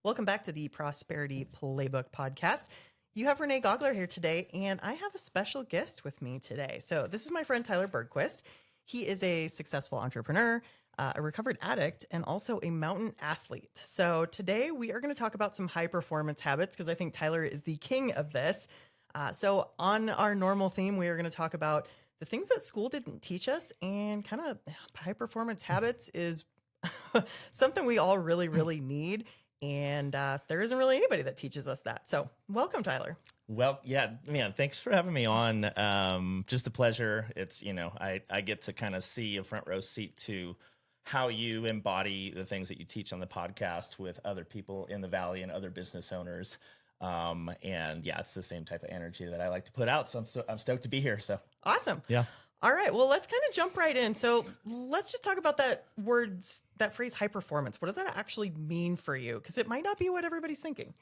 Welcome back to the Prosperity Playbook Podcast. You have Renee Gogler here today, and I have a special guest with me today. So this is my friend Tyler Bergquist. He is a successful entrepreneur, a recovered addict, and also a mountain athlete. So today we are going to talk about some high performance habits because I think Tyler is the king of this. So on our normal theme, we are going to talk about the things that school didn't teach us, and kind of high performance habits is something we all really, really need. And there isn't really anybody that teaches us that. So welcome, Tyler. Well, yeah, man, thanks for having me on. Just a pleasure. It's, I get to kind of see a front row seat to how you embody the things that you teach on the podcast with other people in the Valley and other business owners. And yeah, it's the same type of energy that I like to put out. So I'm stoked to be here. So awesome. Yeah. All right. Well, let's kind of jump right in. So let's just talk about that phrase, high performance. What does that actually mean for you? Because it might not be what everybody's thinking.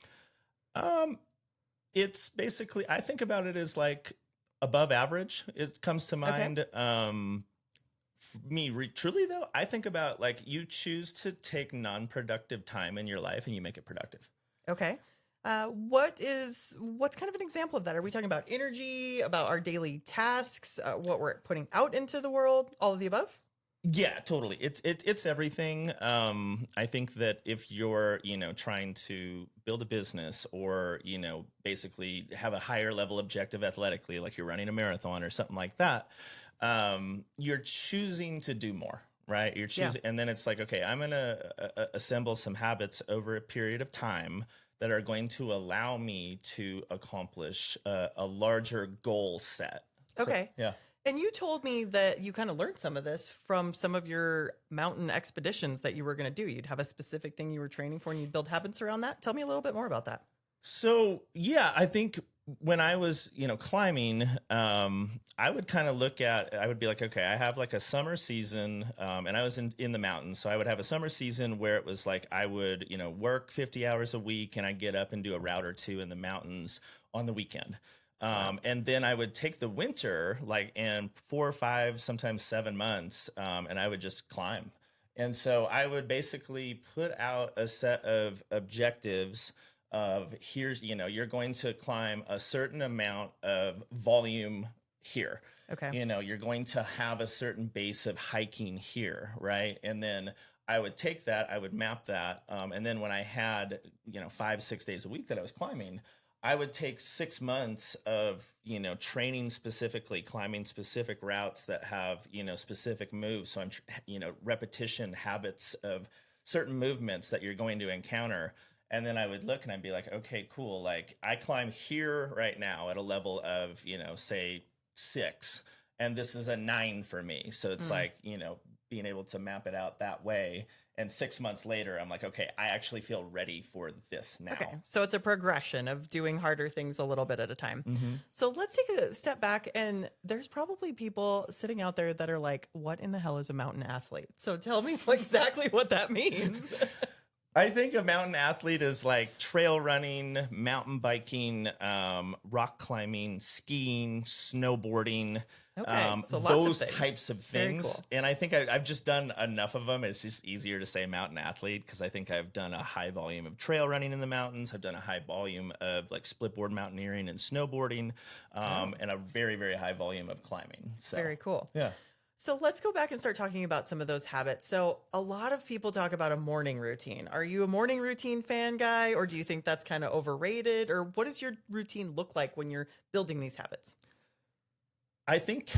It's basically, I think about it as like above average. It comes to mind. Okay. For me, truly though, I think about like you choose to take non-productive time in your life and you make it productive. Okay. What's kind of an example of that? Are we talking about energy, about our daily tasks, what we're putting out into the world, all of the above? Yeah, totally. It's everything. I think that if you're, trying to build a business or, basically have a higher level objective athletically, like you're running a marathon or something like that, you're choosing to do more, right? You're choosing, and then it's like, okay, I'm going to assemble some habits over a period of time that are going to allow me to accomplish a larger goal set. Okay. So, yeah. And you told me that you kind of learned some of this from some of your mountain expeditions that you were going to do. You'd have a specific thing you were training for and you'd build habits around that. Tell me a little bit more about that. So, yeah, I think when I was, climbing, I would kind of I would be like, okay, I have like a summer season, and I was in the mountains. So I would have a summer season where it was like, I would, work 50 hours a week and I'd get up and do a route or two in the mountains on the weekend. And then I would take the winter, and 4 or 5, sometimes 7 months, and I would just climb. And so I would basically put out a set of objectives of here's, you're going to climb a certain amount of volume here. Okay. You're going to have a certain base of hiking here, right? And then I would take that, I would map that. And then when I had, 5, 6 days a week that I was climbing, I would take 6 months of, training specifically, climbing specific routes that have, specific moves. So I'm, repetition habits of certain movements that you're going to encounter. And then I would look and I'd be like, okay, cool. Like I climb here right now at a level of, say 6, and this is a 9 for me. So it's like, being able to map it out that way. And 6 months later, I'm like, okay, I actually feel ready for this now. Okay. So it's a progression of doing harder things a little bit at a time. Mm-hmm. So let's take a step back. And there's probably people sitting out there that are like, what in the hell is a mountain athlete? So tell me exactly what that means. I think a mountain athlete is like trail running, mountain biking, rock climbing, skiing, snowboarding, so those types of things. Cool. And I think I've just done enough of them. It's just easier to say mountain athlete because I think I've done a high volume of trail running in the mountains. I've done a high volume of like splitboard mountaineering and snowboarding, and a very, very high volume of climbing. So, very cool. Yeah. So let's go back and start talking about some of those habits. So a lot of people talk about a morning routine. Are you a morning routine fan guy, or do you think that's kind of overrated? Or what does your routine look like when you're building these habits? I think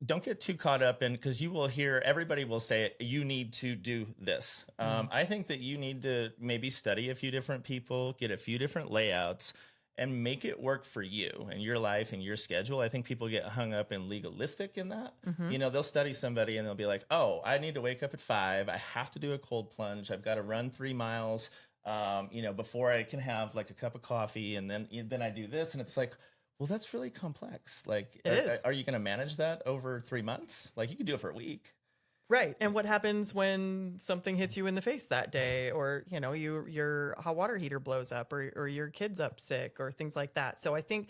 don't get too caught up in, because you will hear everybody will say you need to do this. I think that you need to maybe study a few different people, get a few different layouts, and make it work for you and your life and your schedule. I think people get hung up in legalistic in that. Mm-hmm. They'll study somebody and they'll be like, oh, I need to wake up at 5. I have to do a cold plunge. I've got to run 3 miles, before I can have like a cup of coffee. And then I do this. And it's like, well, that's really complex. Like, are you going to manage that over 3 months? Like you can do it for a week. Right. And what happens when something hits you in the face that day, or, your hot water heater blows up, or your kid's up sick, or things like that. So I think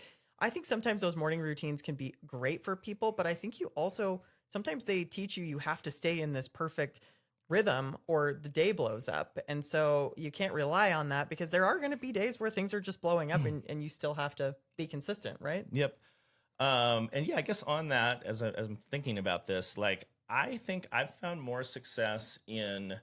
sometimes those morning routines can be great for people, but I think you also, sometimes they teach you have to stay in this perfect rhythm or the day blows up. And so you can't rely on that because there are going to be days where things are just blowing up and you still have to be consistent, right? Yep. And yeah, I guess on that, as I'm thinking about this, like, I think I've found more success in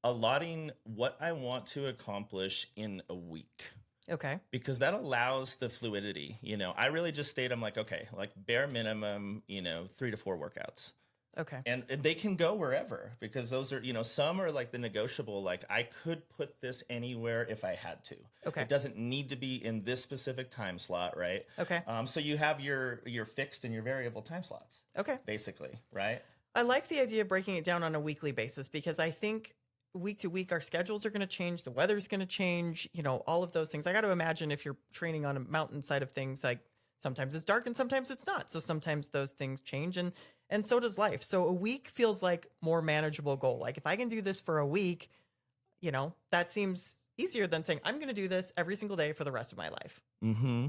allotting what I want to accomplish in a week. Okay. Because that allows the fluidity. I really just state, I'm like, okay, like bare minimum, 3 to 4 workouts. Okay. And they can go wherever, because those are, some are like the negotiable, like I could put this anywhere if I had to. Okay. It doesn't need to be in this specific time slot, right? Okay. So you have your fixed and your variable time slots. Okay. Basically, right? I like the idea of breaking it down on a weekly basis because I think week to week our schedules are going to change, the weather's going to change, all of those things. I got to imagine if you're training on a mountain side of things, like sometimes it's dark and sometimes it's not. So sometimes those things change and so does life. So a week feels like more manageable goal. Like if I can do this for a week, that seems easier than saying I'm going to do this every single day for the rest of my life. Mm-hmm.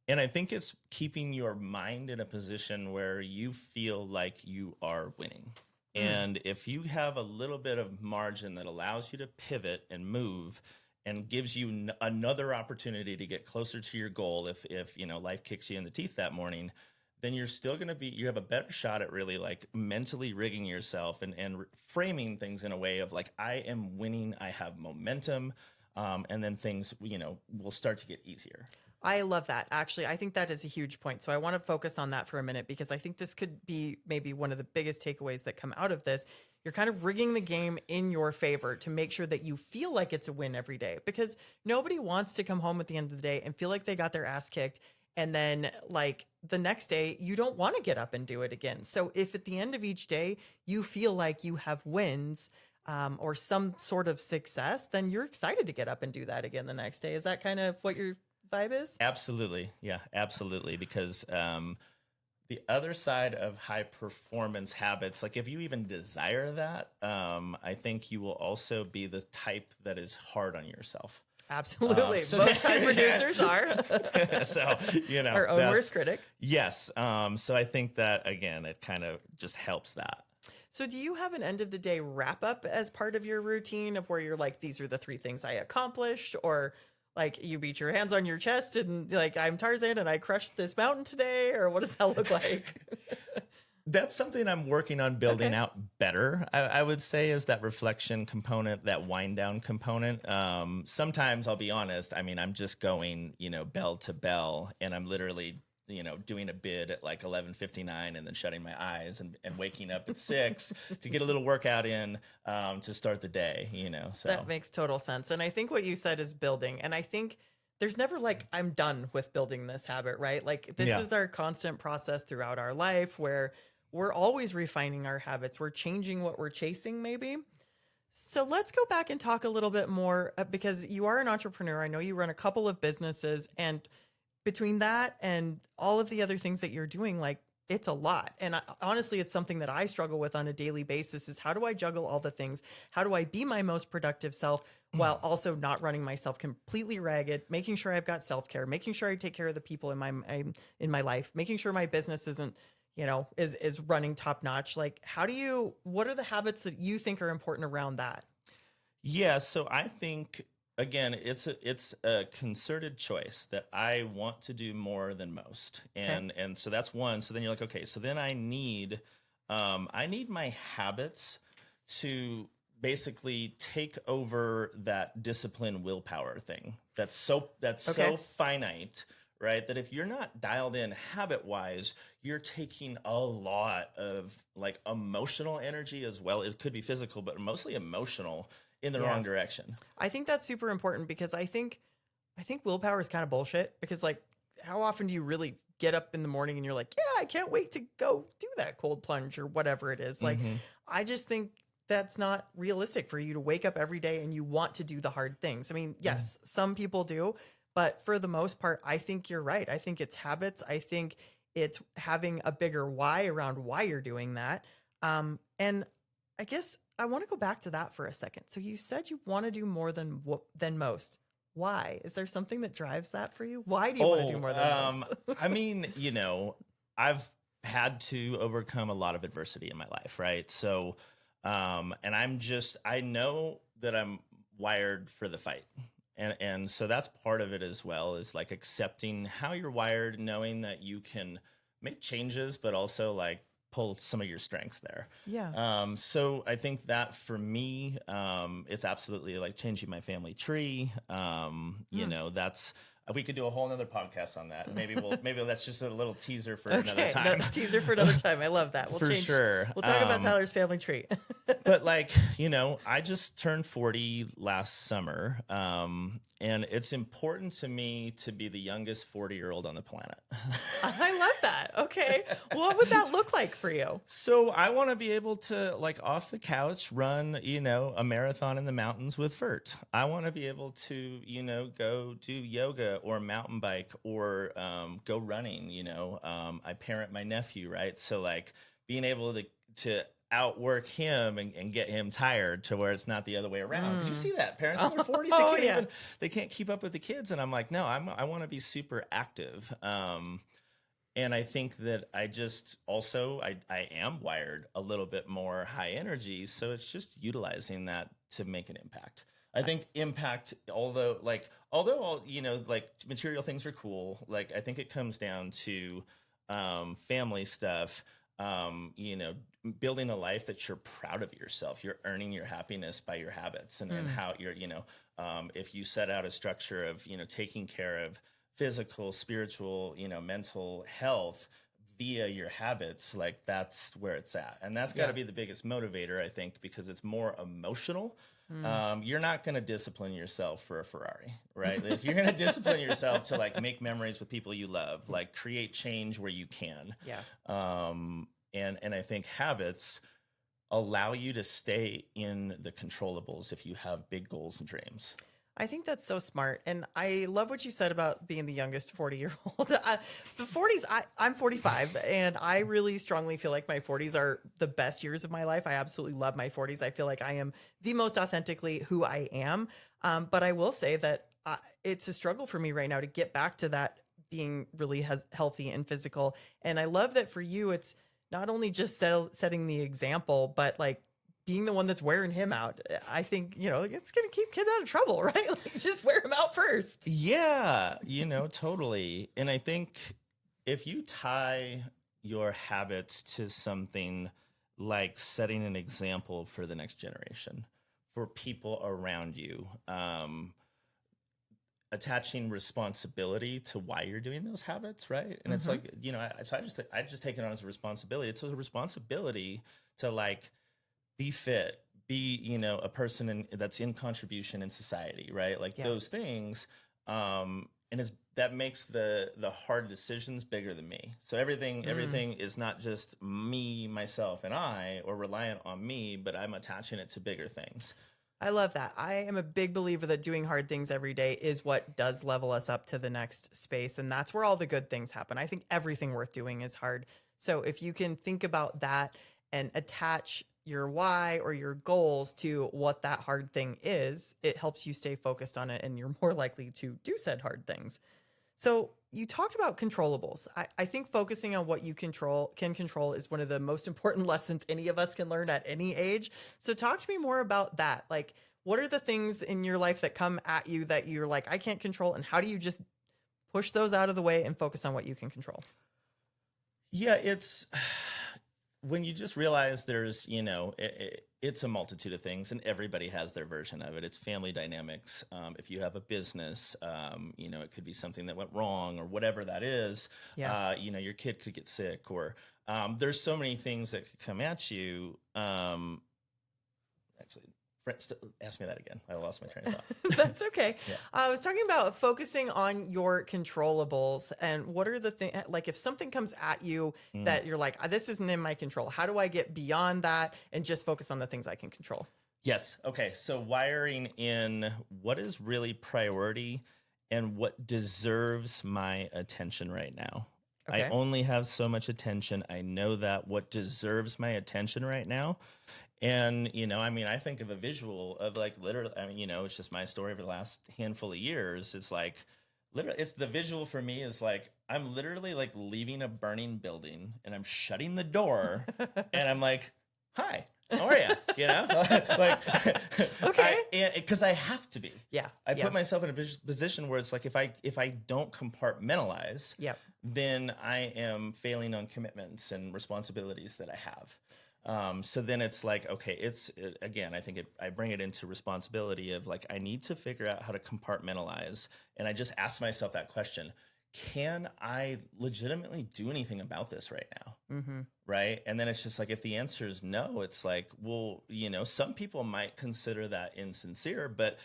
And I think it's keeping your mind in a position where you feel like you are winning. And if you have a little bit of margin that allows you to pivot and move and gives you another opportunity to get closer to your goal, if life kicks you in the teeth that morning, then you're still going to you have a better shot at really like mentally rigging yourself and framing things in a way of like, I am winning, I have momentum, and then things, will start to get easier. I love that. Actually, I think that is a huge point. So I want to focus on that for a minute because I think this could be maybe one of the biggest takeaways that come out of this. You're kind of rigging the game in your favor to make sure that you feel like it's a win every day, because nobody wants to come home at the end of the day and feel like they got their ass kicked. And then like the next day, you don't want to get up and do it again. So if at the end of each day, you feel like you have wins, or some sort of success, then you're excited to get up and do that again the next day. Is that kind of what your vibe is? Absolutely. Yeah, absolutely. Because the other side of high performance habits, like if you even desire that, I think you will also be the type that is hard on yourself. Absolutely. Most time producers are. So, our own worst critic. Yes. So I think that, again, it kind of just helps that. So do you have an end of the day wrap up as part of your routine of where you're like, these are the 3 things I accomplished, or like you beat your hands on your chest and like, I'm Tarzan and I crushed this mountain today, or what does that look like? That's something I'm working on building out better, I would say, is that reflection component, that wind down component. Sometimes I'll be honest, I mean, I'm just going, bell to bell, and I'm literally, doing a bid at like 11:59 and then shutting my eyes and waking up at 6 to get a little workout in to start the day, so. That makes total sense. And I think what you said is building. And I think there's never like, I'm done with building this habit, right? Like this is our constant process throughout our life where we're always refining our habits. We're changing what we're chasing, maybe. So let's go back and talk a little bit more because you are an entrepreneur. I know you run a couple of businesses, and between that and all of the other things that you're doing, like it's a lot. And honestly, it's something that I struggle with on a daily basis is how do I juggle all the things? How do I be my most productive self while also not running myself completely ragged, making sure I've got self-care, making sure I take care of the people in my life, making sure my business isn't, is running top notch. Like what are the habits that you think are important around that? Yeah. So I think, again, it's a concerted choice that I want to do more than most. And so that's one. So then you're like, okay, so then I need my habits to basically take over that discipline willpower thing. That's so finite, right? That if you're not dialed in habit wise, you're taking a lot of like emotional energy as well. It could be physical, but mostly emotional in the wrong direction. I think that's super important because I think willpower is kind of bullshit because like how often do you really get up in the morning and you're like, yeah, I can't wait to go do that cold plunge or whatever it is. Like, I just think that's not realistic for you to wake up every day and you want to do the hard things. I mean, yes, some people do, but for the most part, I think you're right. I think it's habits. I think it's having a bigger why around why you're doing that. And I guess I want to go back to that for a second. So you said you want to do more than most. Why? Is there something that drives that for you? Why do you want to do more than most? I mean, I've had to overcome a lot of adversity in my life, right? So And I know that I'm wired for the fight. And so that's part of it as well, is like accepting how you're wired, knowing that you can make changes, but also like pull some of your strengths there. Yeah. So I think that for me, it's absolutely like changing my family tree. You know, that's, we could do a whole nother podcast on that. Maybe that's just a little teaser for another time. No, teaser for another time. I love that. For sure. We'll talk about Tyler's family tree. But like, you know, I just turned 40 last summer. And it's important to me to be the youngest 40-year-old on the planet. I love that. Okay. What would that look like for you? So I want to be able to, like, off the couch, run, you know, a marathon in the mountains with Fert. I want to be able to, you know, go do yoga or mountain bike or go running, you know. I parent my nephew, right? So like being able to outwork him and get him tired to where it's not the other way around. 'Cause you see that parents in their 40s, they can't keep up with the kids. And I'm like, no, I want to be super active. And I think that I am wired a little bit more high energy. So it's just utilizing that to make an impact. I think impact, although all, you know, like material things are cool. Like, I think it comes down to family stuff, you know, building a life that you're proud of yourself. You're earning your happiness by your habits and how you're, you know, if you set out a structure of, you know, taking care of physical, spiritual, you know, mental health via your habits, like that's where it's at. And that's got to be the biggest motivator, I think, because it's more emotional. You're not going to discipline yourself for a Ferrari, right? Like, you're going to discipline yourself to like make memories with people you love, like create change where you can. Yeah. And I think habits allow you to stay in the controllables if you have big goals and dreams. I think that's so smart. And I love what you said about being the youngest 40-year-old. The 40s, I'm 45, and I really strongly feel like my 40s are the best years of my life. I absolutely love my 40s. I feel like I am the most authentically who I am. But I will say that it's a struggle for me right now to get back to that being really healthy and physical. And I love that for you, it's not only just setting the example, but like being the one that's wearing him out. I think, you know, it's going to keep kids out of trouble, right? Like, just wear him out first. Yeah, you know, totally. And I think if you tie your habits to something like setting an example for the next generation, for people around you, attaching responsibility to why you're doing those habits, right? And it's like, you know, I just take it on as a responsibility. It's a responsibility to like be fit, be, you know, a person that's in contribution in society, right? Like those things. And that makes the hard decisions bigger than me. So everything is not just me, myself, and I, or reliant on me, but I'm attaching it to bigger things. I love that. I am a big believer that doing hard things every day is what does level us up to the next space. And that's where all the good things happen. I think everything worth doing is hard. So if you can think about that and attach your why or your goals to what that hard thing is, it helps you stay focused on it and you're more likely to do said hard things. So you talked about controllables. I think focusing on what you can control is one of the most important lessons any of us can learn at any age. So talk to me more about that. Like, what are the things in your life that come at you that you're like, I can't control, and how do you just push those out of the way and focus on what you can control? Yeah, it's when you just realize there's, you know, it's a multitude of things and everybody has their version of it. It's family dynamics. If you have a business, you know, it could be something that went wrong or whatever that is. Yeah. You know, your kid could get sick or there's so many things that could come at you. Actually, ask me that again. I lost my train of thought. That's okay. Yeah. I was talking about focusing on your controllables and what are the things, like if something comes at you that you're like, this isn't in my control. How do I get beyond that and just focus on the things I can control? Yes. Okay. So wiring in what is really priority and what deserves my attention right now. Okay. I only have so much attention. I know that what deserves my attention right now. And, you know, I mean, I think of a visual of like literally, I mean, you know, it's just my story over the last handful of years. It's like, literally, it's the visual for me is like, I'm literally like leaving a burning building and I'm shutting the door and I'm like, hi, how are you? You know, like, Okay. Because I have to be. Yeah. I put myself in a position where it's like, if I don't compartmentalize, Yep. then I am failing on commitments and responsibilities that I have. So then it's like, okay, again, I think I bring it into responsibility of like, I need to figure out how to compartmentalize. And I just ask myself that question: can I legitimately do anything about this right now? Mm-hmm. Right. And then it's just like, if the answer is no, it's like, well, some people might consider that insincere, but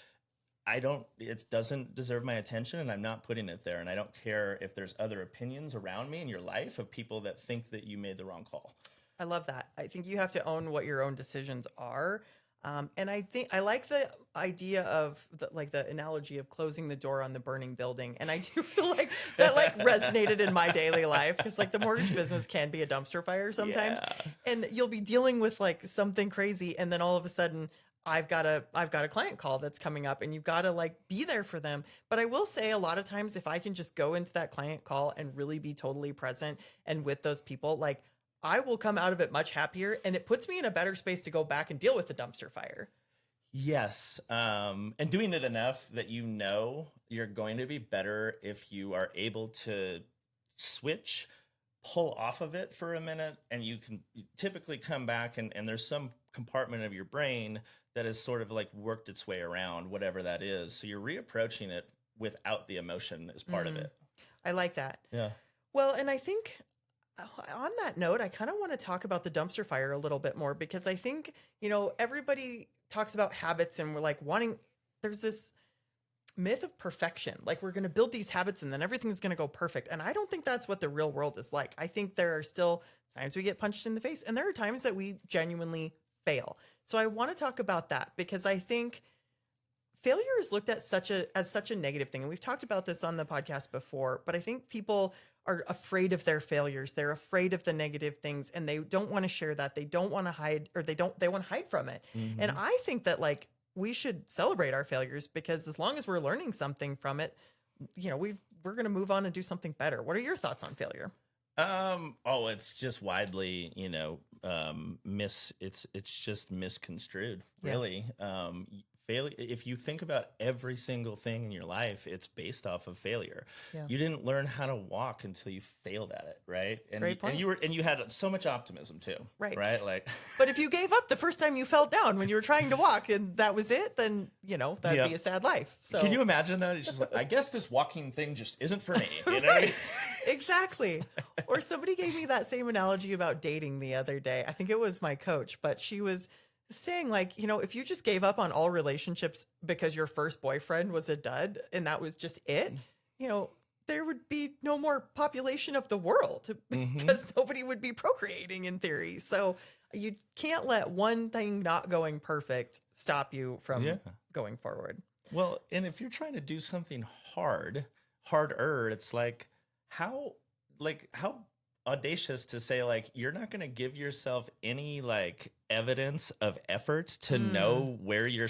it doesn't deserve my attention, and I'm not putting it there. And I don't care if there's other opinions around me in your life of people that think that you made the wrong call. I love that. I think you have to own what your own decisions are. And I think I like the idea of the analogy of closing the door on the burning building. And I do feel like that resonated in my daily life, because the mortgage business can be a dumpster fire sometimes. Yeah. And you'll be dealing with something crazy, and then all of a sudden I've got a client call that's coming up, and you've got to be there for them. But I will say, a lot of times, if I can just go into that client call and really be totally present and with those people, I will come out of it much happier, and it puts me in a better space to go back and deal with the dumpster fire. Yes. And doing it enough that you're going to be better if you are able to switch, pull off of it for a minute, and you can typically come back and there's some compartment of your brain that has sort of worked its way around whatever that is. So you're reapproaching it without the emotion as part of it. I like that. Yeah. Well, and I think on that note, I kind of want to talk about the dumpster fire a little bit more, because I think, everybody talks about habits, and we're there's this myth of perfection. We're going to build these habits and then everything's going to go perfect. And I don't think that's what the real world is like. I think there are still times we get punched in the face, and there are times that we genuinely fail. So I want to talk about that, because I think failure is looked at as such a negative thing. And we've talked about this on the podcast before, but I think people are afraid of their failures. They're afraid of the negative things, and they don't want to share that. They don't want to hide, or they want to hide from it. Mm-hmm. And I think that we should celebrate our failures, because as long as we're learning something from it, we're going to move on and do something better. What are your thoughts on failure? It's just widely, it's just misconstrued, really. Yeah. Failure, if you think about every single thing in your life, it's based off of failure. Yeah. You didn't learn how to walk until you failed at it, right? And Great point. And you had so much optimism too, right? But if you gave up the first time you fell down when you were trying to walk, and that was it, then that'd be a sad life. So can you imagine that? It's just I guess this walking thing just isn't for me. You know? Right. Exactly. Or somebody gave me that same analogy about dating the other day. I think it was my coach, but she was saying if you just gave up on all relationships because your first boyfriend was a dud and that was just it, there would be no more population of the world, because nobody would be procreating in theory. So you can't let one thing not going perfect stop you from going forward. Well, and if you're trying to do something harder, it's how audacious to say you're not going to give yourself any evidence of effort to know where you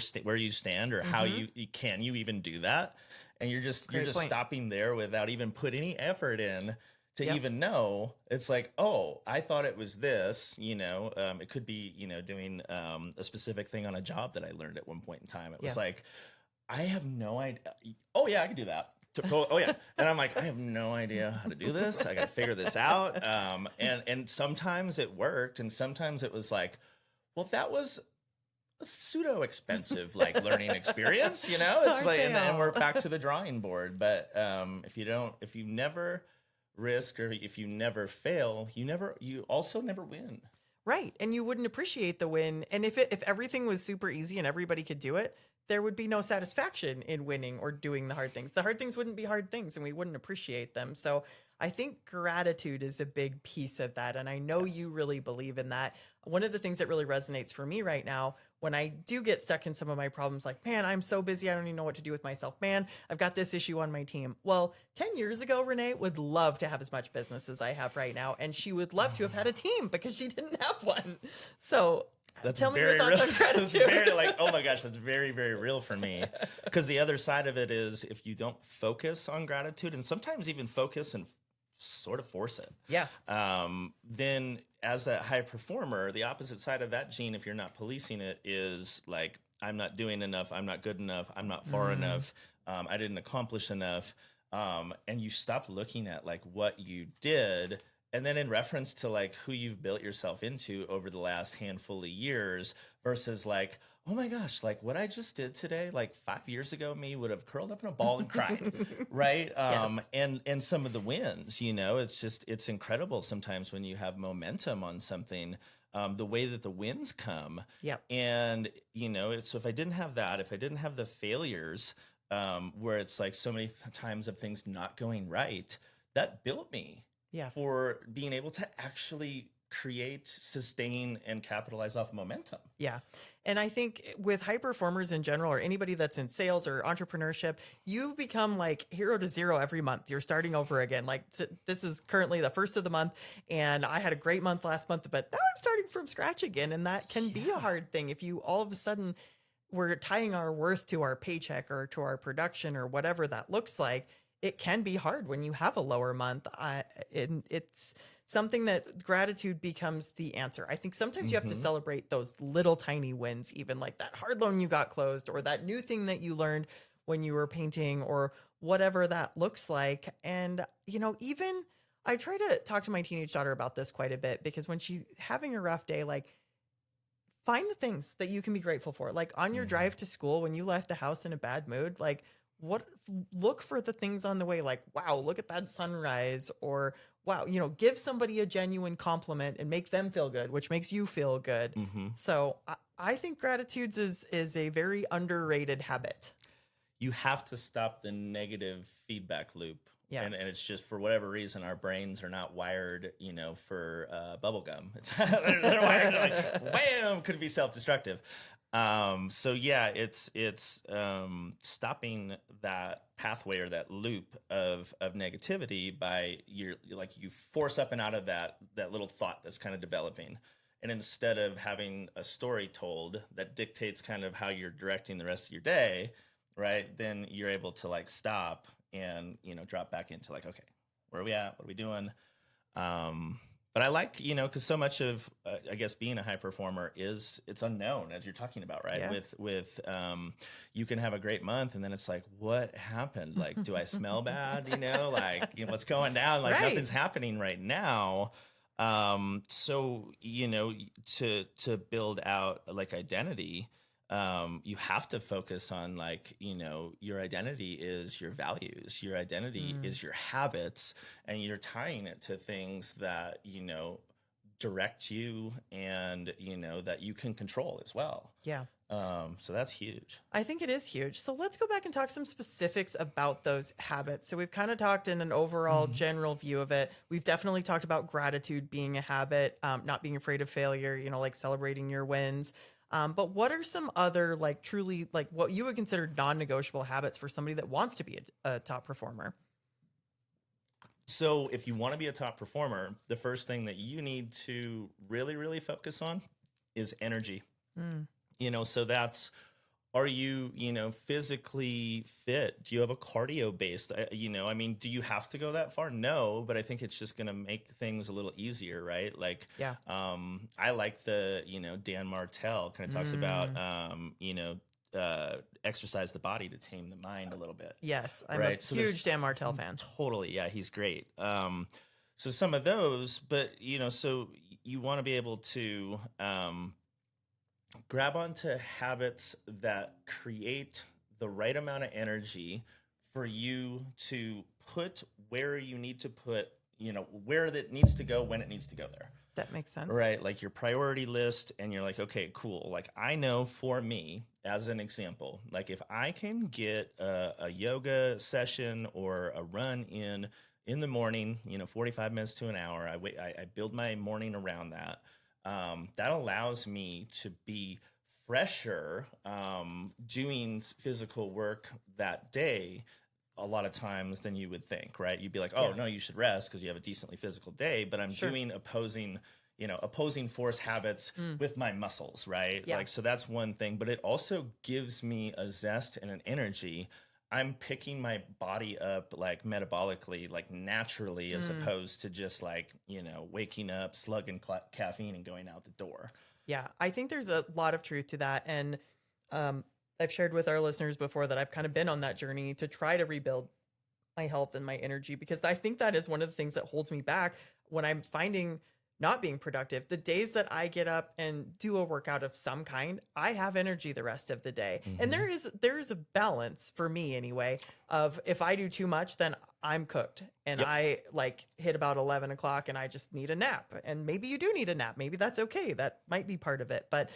stand, or how you even do that, and you're just stopping there without even put any effort in to even know. It's I thought it was this, it could be doing a specific thing on a job that I learned at one point in time. It was I have no idea. Oh yeah, I can do that. Oh yeah. And I'm I have no idea how to do this. I got to figure this out. And sometimes it worked, and sometimes it was well, that was a pseudo expensive learning experience, It's and we're back to the drawing board. But if you never risk, or if you never fail, you also never win. Right. And you wouldn't appreciate the win. And if everything was super easy and everybody could do it, there would be no satisfaction in winning or doing the hard things. The hard things wouldn't be hard things, and we wouldn't appreciate them. So I think gratitude is a big piece of that. And I know you really believe in that. One of the things that really resonates for me right now, when I do get stuck in some of my problems, man, I'm so busy, I don't even know what to do with myself. Man, I've got this issue on my team. Well, 10 years ago, Renee would love to have as much business as I have right now. And she would love to have had a team, because she didn't have one. So tell me your thoughts on gratitude. Very, oh my gosh, that's very, very real for me. Because the other side of it is, if you don't focus on gratitude, and sometimes even focus and sort of force it, then as a high performer, the opposite side of that gene, if you're not policing it, is like, I'm not doing enough, I'm not good enough, I'm not far enough, I didn't accomplish enough. And you stop looking at like what you did, and then in reference to like who you've built yourself into over the last handful of years versus like, oh my gosh, like what I just did today, like 5 years ago, me would have curled up in a ball and cried, right? Yes. And some of the wins, it's incredible sometimes when you have momentum on something, the way that the wins come. Yep. And, so if I didn't have that, if I didn't have the failures, where it's like so many times of things not going right, that built me for being able to actually create, sustain, and capitalize off momentum. Yeah. And I think with high performers in general, or anybody that's in sales or entrepreneurship, you become like hero to zero every month. You're starting over again. Like this is currently the first of the month, and I had a great month last month, but now I'm starting from scratch again. And that can be a hard thing if you all of a sudden we're tying our worth to our paycheck or to our production or whatever that looks like. It can be hard when you have a lower month. It's something that gratitude becomes the answer. I think sometimes you have to celebrate those little tiny wins, even like that hard loan you got closed or that new thing that you learned when you were painting or whatever that looks like. And, even I try to talk to my teenage daughter about this quite a bit because when she's having a rough day, like find the things that you can be grateful for. Like on your drive to school, when you left the house in a bad mood, like look for the things on the way, like, wow, look at that sunrise, or wow, give somebody a genuine compliment and make them feel good, which makes you feel good. So I think gratitude is a very underrated habit. You have to stop the negative feedback loop. Yeah. And it's just for whatever reason, our brains are not wired, for bubble gum. They're wired like, wham, could be self-destructive. So yeah, it's stopping that pathway or that loop of negativity by you force up and out of that little thought that's kind of developing. And instead of having a story told that dictates kind of how you're directing the rest of your day, right, then you're able to like stop and, drop back into like, okay, where are we at? What are we doing? But I like, because so much of, I guess, being a high performer it's unknown, as you're talking about, right? Yeah. With you can have a great month, and then it's like, what happened? Like, do I smell bad? What's going down? Like, Right. nothing's happening right now. So, to build out like identity, you have to focus on like, your identity is your values, your identity is your habits, and you're tying it to things that, direct you and, that you can control as well. Yeah. So that's huge. I think it is huge. So let's go back and talk some specifics about those habits. So we've kind of talked in an overall general view of it. We've definitely talked about gratitude being a habit, not being afraid of failure, like celebrating your wins. But what are some other like truly like what you would consider non-negotiable habits for somebody that wants to be a top performer? So if you want to be a top performer, the first thing that you need to really, really focus on is energy. So that's, are you, physically fit? Do you have a cardio based, do you have to go that far? No, but I think it's just going to make things a little easier, right? Like, Yeah. I like the, Dan Martell kind of talks about, exercise the body to tame the mind a little bit. Yes. I'm Right. a So huge Dan Martell fan. Totally. Yeah, he's great. So some of those, but, so you want to be able to, grab onto habits that create the right amount of energy for you to put where you need to put, where that needs to go, when it needs to go there. That makes sense. Right. Like your priority list, and you're like, okay, cool. Like I know for me, as an example, like if I can get a yoga session or a run in the morning, 45 minutes to an hour, I build my morning around that. That allows me to be fresher doing physical work that day a lot of times than you would think, right? You'd be like, oh, no, you should rest because you have a decently physical day, but I'm doing opposing force habits with my muscles, right? Yeah. Like, so that's one thing, but it also gives me a zest and an energy I'm picking my body up like metabolically, like naturally, as opposed to just like, waking up, slugging caffeine and going out the door. Yeah, I think there's a lot of truth to that. And I've shared with our listeners before that I've kind of been on that journey to try to rebuild my health and my energy, because I think that is one of the things that holds me back when I'm finding not being productive. The days that I get up and do a workout of some kind, I have energy the rest of the day. And there is a balance for me anyway, of if I do too much, then I'm cooked and I like hit about 11 o'clock and I just need a nap. And maybe you do need a nap. Maybe that's okay. That might be part of it. But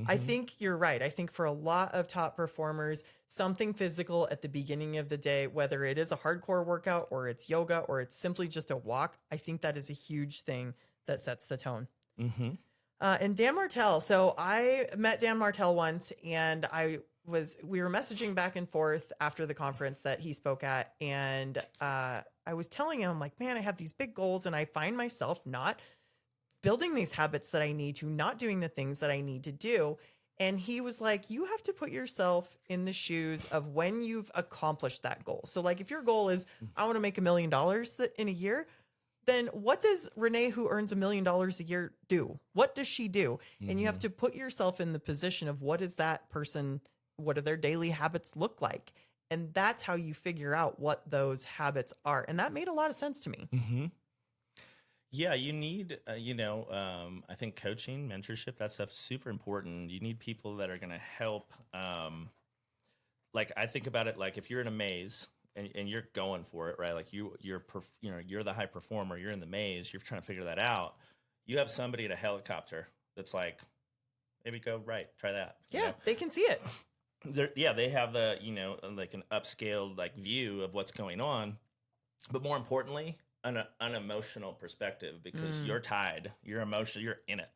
I think you're right. I think for a lot of top performers, something physical at the beginning of the day, whether it is a hardcore workout or it's yoga or it's simply just a walk, I think that is a huge thing that sets the tone. And Dan Martell. So I met Dan Martell once, and we were messaging back and forth after the conference that he spoke at. And I was telling him, like, man, I have these big goals and I find myself not building these habits that I need to, not doing the things that I need to do. And he was like, you have to put yourself in the shoes of when you've accomplished that goal. So like, if your goal is, I want to make $1 million in a year, then what does Renee, who earns $1 million a year, do? What does she do? And you have to put yourself in the position of what is that person, what do their daily habits look like? And that's how you figure out what those habits are. And that made a lot of sense to me. Yeah, you need, I think coaching, mentorship, that stuff's super important. You need people that are going to help. Like I think about it, like if you're in a maze, and you're going for it, right? Like you're the high performer. You're in the maze. You're trying to figure that out. You have somebody in a helicopter that's like, maybe go right, try that. Yeah, they can see it. They have the like an upscaled like view of what's going on, but more importantly, an emotional perspective, because you're tied, you're emotional, you're in it.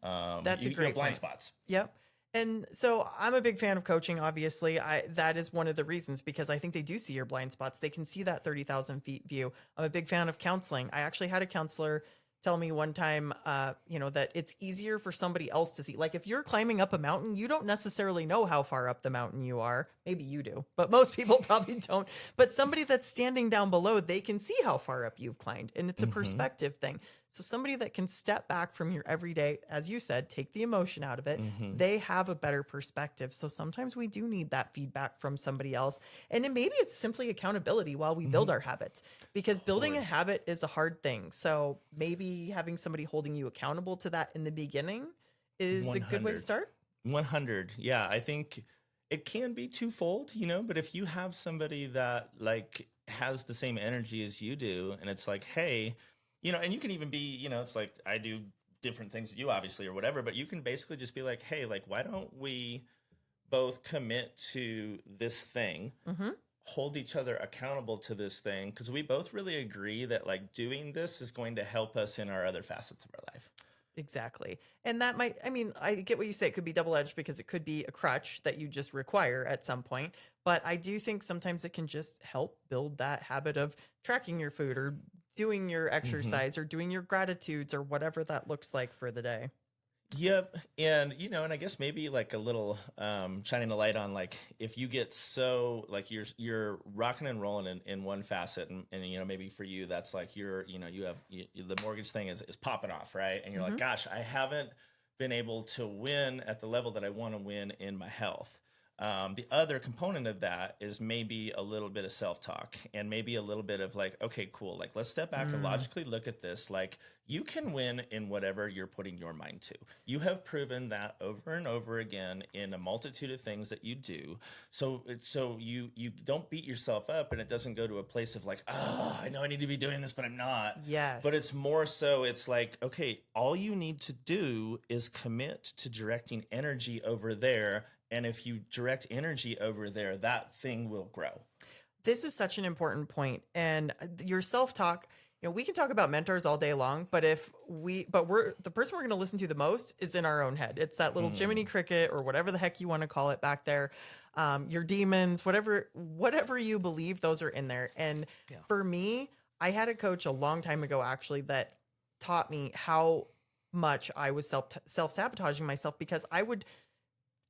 That's a great blind point. spots. Yep. And so I'm a big fan of coaching. Obviously, that is one of the reasons, because I think they do see your blind spots. They can see that 30,000 feet view. I'm a big fan of counseling. I actually had a counselor tell me one time, that it's easier for somebody else to see. Like if you're climbing up a mountain, you don't necessarily know how far up the mountain you are. Maybe you do, but most people probably don't. But somebody that's standing down below, they can see how far up you've climbed. And it's a perspective thing. So somebody that can step back from your everyday, as you said, take the emotion out of it, they have a better perspective. So sometimes we do need that feedback from somebody else. And then maybe it's simply accountability while we build our habits, because building a habit is a hard thing. So maybe having somebody holding you accountable to that in the beginning is 100. A good way to start. 100. Yeah, I think it can be twofold, but if you have somebody that like has the same energy as you do, and it's like, hey, and you can even be, it's like I do different things that you obviously or whatever, but you can basically just be like, hey, like, why don't we both commit to this thing, hold each other accountable to this thing? Because we both really agree that like doing this is going to help us in our other facets of our life. Exactly. And that might, I get what you say. It could be double-edged, because it could be a crutch that you just require at some point. But I do think sometimes it can just help build that habit of tracking your food or doing your exercise or doing your gratitudes or whatever that looks like for the day. Yep. And, and I guess maybe like a little shining a light on, like, if you get so like you're rocking and rolling in one facet, and maybe for you, that's like you have the mortgage thing is popping off, right? And you're like, gosh, I haven't been able to win at the level that I want to win in my health. The other component of that is maybe a little bit of self-talk, and maybe a little bit of like, okay, cool. Like, let's step back and logically look at this. Like, you can win in whatever you're putting your mind to. You have proven that over and over again in a multitude of things that you do. So you don't beat yourself up, and it doesn't go to a place of like, oh, I know I need to be doing this, but I'm not. Yes. But it's more so, it's like, okay, all you need to do is commit to directing energy over there. And if you direct energy over there, that thing will grow. This is such an important point. And your self-talk, we can talk about mentors all day long, but the person we're going to listen to the most is in our own head. It's that little Jiminy Cricket, or whatever the heck you want to call it back there. Your demons, whatever you believe, those are in there. And for me, I had a coach a long time ago, actually, that taught me how much I was self-sabotaging myself, because I would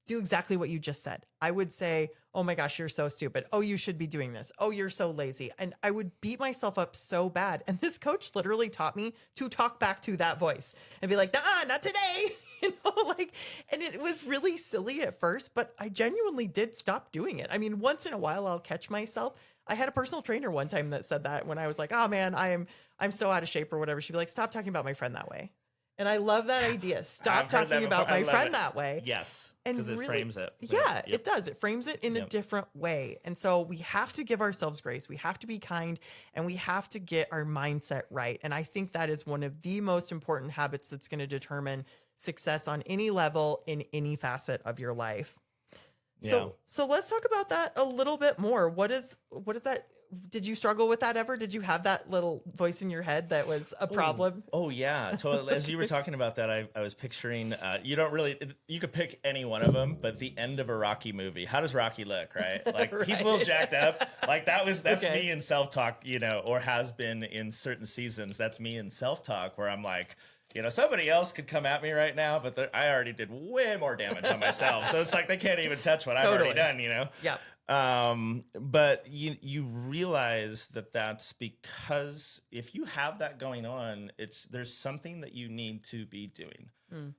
do exactly what you just said. I would say, oh my gosh, you're so stupid. Oh, you should be doing this. Oh, you're so lazy. And I would beat myself up so bad. And this coach literally taught me to talk back to that voice and be like, nah, not today. And it was really silly at first, but I genuinely did stop doing it. I mean, once in a while I'll catch myself. I had a personal trainer one time that said that when I was like, oh man, I'm so out of shape or whatever. She'd be like, stop talking about my friend that way. And I love that idea. Stop talking about my friend that way. Yes, because it frames it. Yeah, it does. It frames it in a different way. And so we have to give ourselves grace. We have to be kind, and we have to get our mindset right. And I think that is one of the most important habits that's going to determine success on any level in any facet of your life. So let's talk about that a little bit more. What is that? Did you struggle with that ever? Did you have that little voice in your head that was a problem? Oh yeah. Totally. As you were talking about that, I was picturing, you could pick any one of them, but the end of a Rocky movie. How does Rocky look, right? Like Right. He's a little jacked up. Like that's me in self-talk, or has been in certain seasons. That's me in self-talk where I'm like, somebody else could come at me right now, but I already did way more damage on myself. So it's like they can't even touch what I've already done, Yeah. But you realize that that's because if you have that going on, there's something that you need to be doing.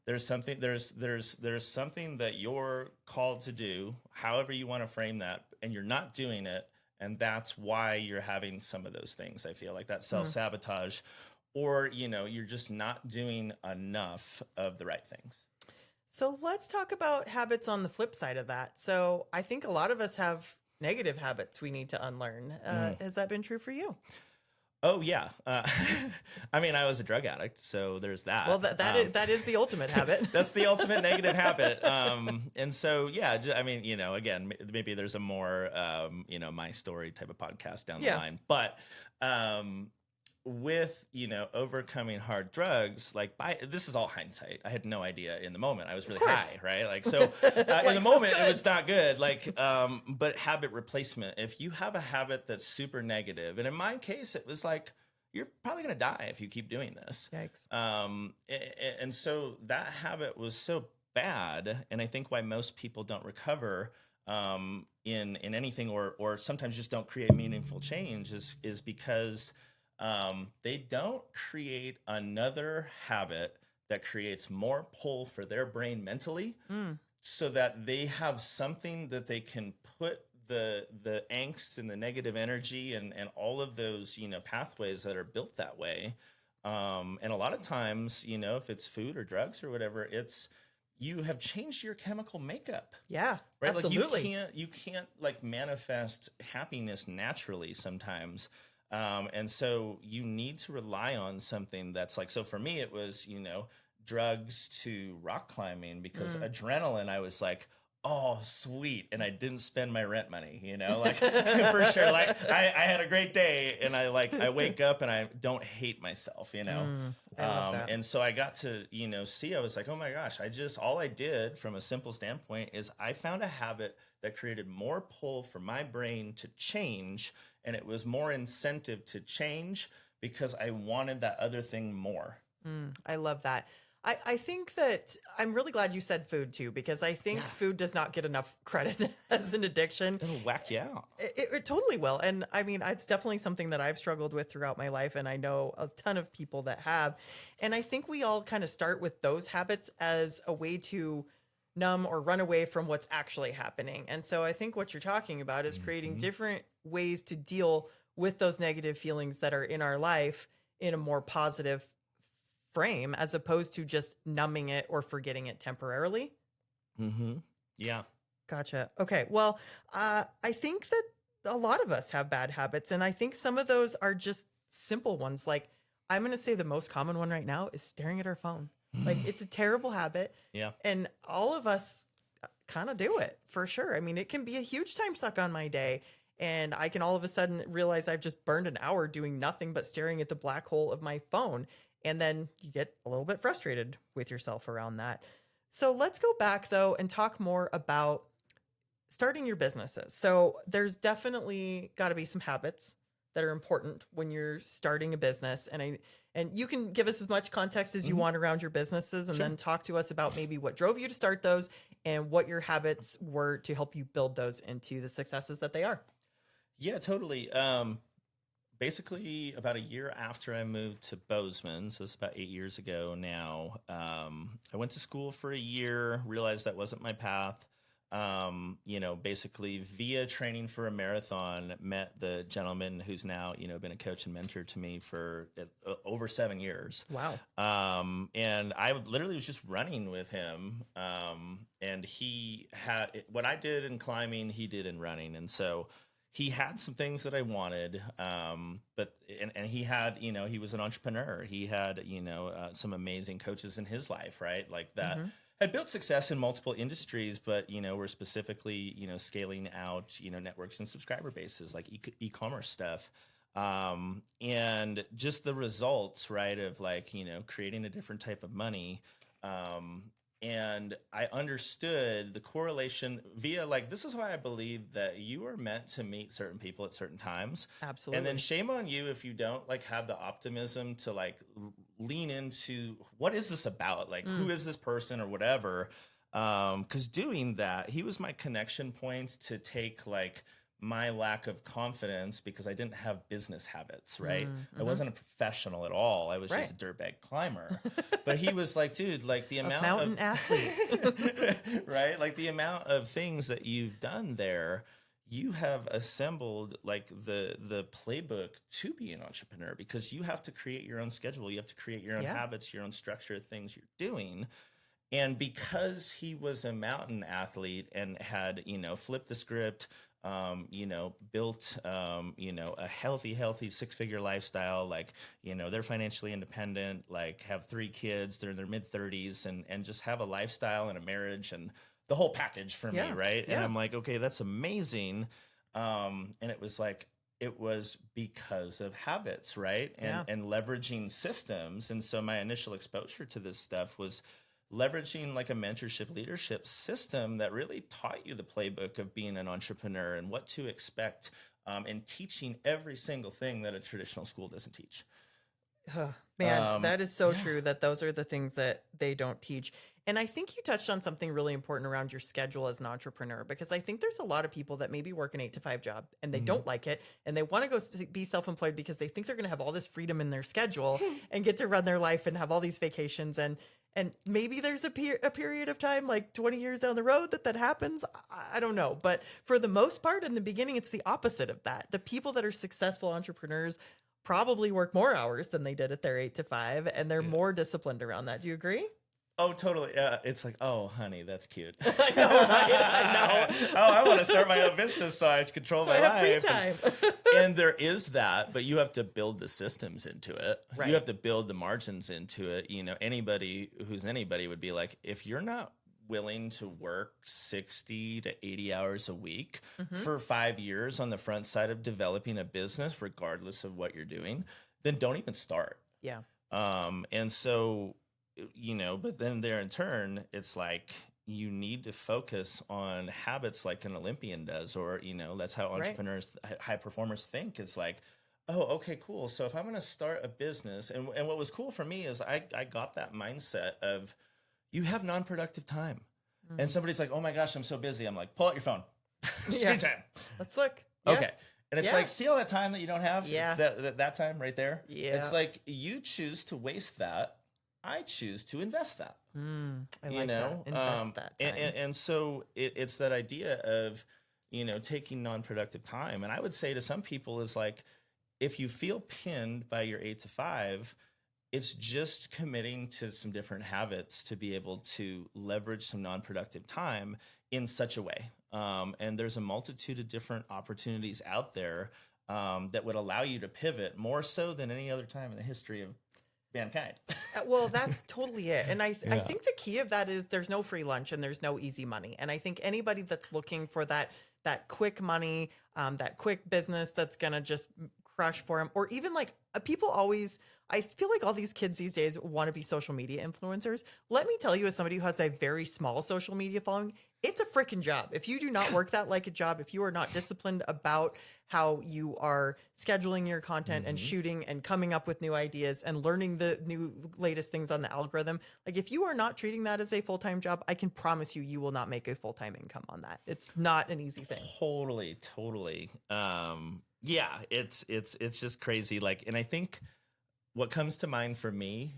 There's something that you're called to do, however you want to frame that, and you're not doing it, and that's why you're having some of those things. I feel like that self-sabotage, or you're just not doing enough of the right things. So let's talk about habits on the flip side of that. So I think a lot of us have negative habits we need to unlearn. Has that been true for you? Oh yeah. I mean, I was a drug addict, so there's that. Well, that is the ultimate habit. That's the ultimate negative habit. And so, yeah, I mean, again, maybe there's a more, my story type of podcast down the line, but, with overcoming hard drugs, this is all hindsight. I had no idea in the moment. I was really high, right? Like so in the moment it was not good. But habit replacement, if you have a habit that's super negative, and in my case it was like, you're probably going to die if you keep doing this. Yikes. And so that habit was so bad, and I think why most people don't recover in anything, or sometimes just don't create meaningful change is because they don't create another habit that creates more pull for their brain mentally, so that they have something that they can put the angst and the negative energy and all of those, pathways that are built that way. And a lot of times, if it's food or drugs or whatever, you have changed your chemical makeup. Yeah, right. absolutely. Like you can't manifest happiness naturally sometimes. And so you need to rely on something that's so for me, it was, drugs to rock climbing, because adrenaline, I was like, oh, sweet. And I didn't spend my rent money, for sure. I had a great day, and I wake up and I don't hate myself, I love that. And so I got to, see, I was like, oh my gosh, all I did from a simple standpoint is I found a habit that created more pull for my brain to change. And it was more incentive to change because I wanted that other thing more. I love that. I think that I'm really glad you said food too, because I think food does not get enough credit as an addiction. It'll whack you out. It totally will. And I mean, it's definitely something that I've struggled with throughout my life. And I know a ton of people that have. And I think we all kind of start with those habits as a way to numb or run away from what's actually happening. And so I think what you're talking about is creating different ways to deal with those negative feelings that are in our life in a more positive frame, as opposed to just numbing it or forgetting it temporarily. Yeah. Gotcha. Okay. Well, I think that a lot of us have bad habits, and I think some of those are just simple ones. Like, I'm going to say the most common one right now is staring at our phone. It's a terrible habit. Yeah. And all of us kind of do it, for sure. I mean, it can be a huge time suck on my day, and I can all of a sudden realize I've just burned an hour doing nothing but staring at the black hole of my phone. And then you get a little bit frustrated with yourself around that. So let's go back though and talk more about starting your businesses. So there's definitely got to be some habits that are important when you're starting a business. And you can give us as much context as you want around your businesses, and then talk to us about maybe what drove you to start those and what your habits were to help you build those into the successes that they are. Yeah, totally. Basically, about a year after I moved to Bozeman, so it's about 8 years ago now, I went to school for a year, realized that wasn't my path. Basically via training for a marathon, met the gentleman who's now, been a coach and mentor to me for over 7 years. Wow. And I literally was just running with him. And he had what I did in climbing, he did in running. And so he had some things that I wanted, but he had, he was an entrepreneur. He had, some amazing coaches in his life, right? Like that had built success in multiple industries, but, were specifically, scaling out, networks and subscriber bases, like e-commerce stuff. And just the results, right, of like, creating a different type of money. And I understood the correlation via like, this is why I believe that you are meant to meet certain people at certain times. Absolutely. And then shame on you if you don't like have the optimism to like lean into what is this about? Like, who is this person or whatever? 'Cause doing that, he was my connection point to take like my lack of confidence because I didn't have business habits, right? I wasn't a professional at all. I was just a dirtbag climber. But he was like, dude, like the amount mountain athlete, right? Like the amount of things that you've done there, you have assembled like the playbook to be an entrepreneur because you have to create your own schedule. You have to create your own habits, your own structure of things you're doing. And because he was a mountain athlete and had, flipped the script, built, a healthy 6-figure lifestyle, like, they're financially independent, like have 3 kids, they're in their mid 30s and just have a lifestyle and a marriage and the whole package for me. Right. And I'm like, okay, that's amazing. And it was like, it was because of habits, right. And leveraging systems. And so my initial exposure to this stuff was leveraging like a mentorship leadership system that really taught you the playbook of being an entrepreneur and what to expect, and teaching every single thing that a traditional school doesn't teach. Man, that is so true that those are the things that they don't teach. And I think you touched on something really important around your schedule as an entrepreneur, because I think there's a lot of people that maybe work an 8-to-5 job and they don't like it and they want to go be self-employed because they think they're going to have all this freedom in their schedule and get to run their life and have all these vacations. And maybe there's a period of time, like 20 years down the road that happens. I don't know. But for the most part, in the beginning, it's the opposite of that. The people that are successful entrepreneurs probably work more hours than they did at their 8-to-5, and they're more disciplined around that. Do you agree? Oh, totally. It's like, oh, honey, that's cute. I know, right? I know. Oh, I want to start my own business so I control my life. Free time. And there is that, but you have to build the systems into it. Right. You have to build the margins into it. Anybody who's anybody would be like, if you're not willing to work 60 to 80 hours a week for 5 years on the front side of developing a business, regardless of what you're doing, then don't even start. Yeah. And so, but then there in turn, it's like you need to focus on habits like an Olympian does, or, that's how entrepreneurs, high performers think. It's like, oh, okay, cool. So if I'm going to start a business, and what was cool for me is I got that mindset of you have non-productive time. And somebody's like, oh my gosh, I'm so busy. I'm like, pull out your phone. Screen time. Let's look. Okay. And it's like, see all that time that you don't have? Yeah. That time right there? Yeah. It's like you choose to waste that. I choose to invest that. I like that. Invest that time. And so it's that idea of, taking non-productive time. And I would say to some people is like, if you feel pinned by your 8-to-5, it's just committing to some different habits to be able to leverage some non-productive time in such a way. And there's a multitude of different opportunities out there that would allow you to pivot more so than any other time in the history of mankind. Well, that's totally it. And I think the key of that is there's no free lunch and there's no easy money. And I think anybody that's looking for that quick money, that quick business that's going to just crush for them, or even like people always, I feel like all these kids these days want to be social media influencers. Let me tell you, as somebody who has a very small social media following, it's a freaking job. If you do not work that like a job, if you are not disciplined about how you are scheduling your content and shooting and coming up with new ideas and learning the new latest things on the algorithm. Like if you are not treating that as a full-time job, I can promise you, you will not make a full-time income on that. It's not an easy thing. Totally. Yeah, it's just crazy. Like, and I think what comes to mind for me,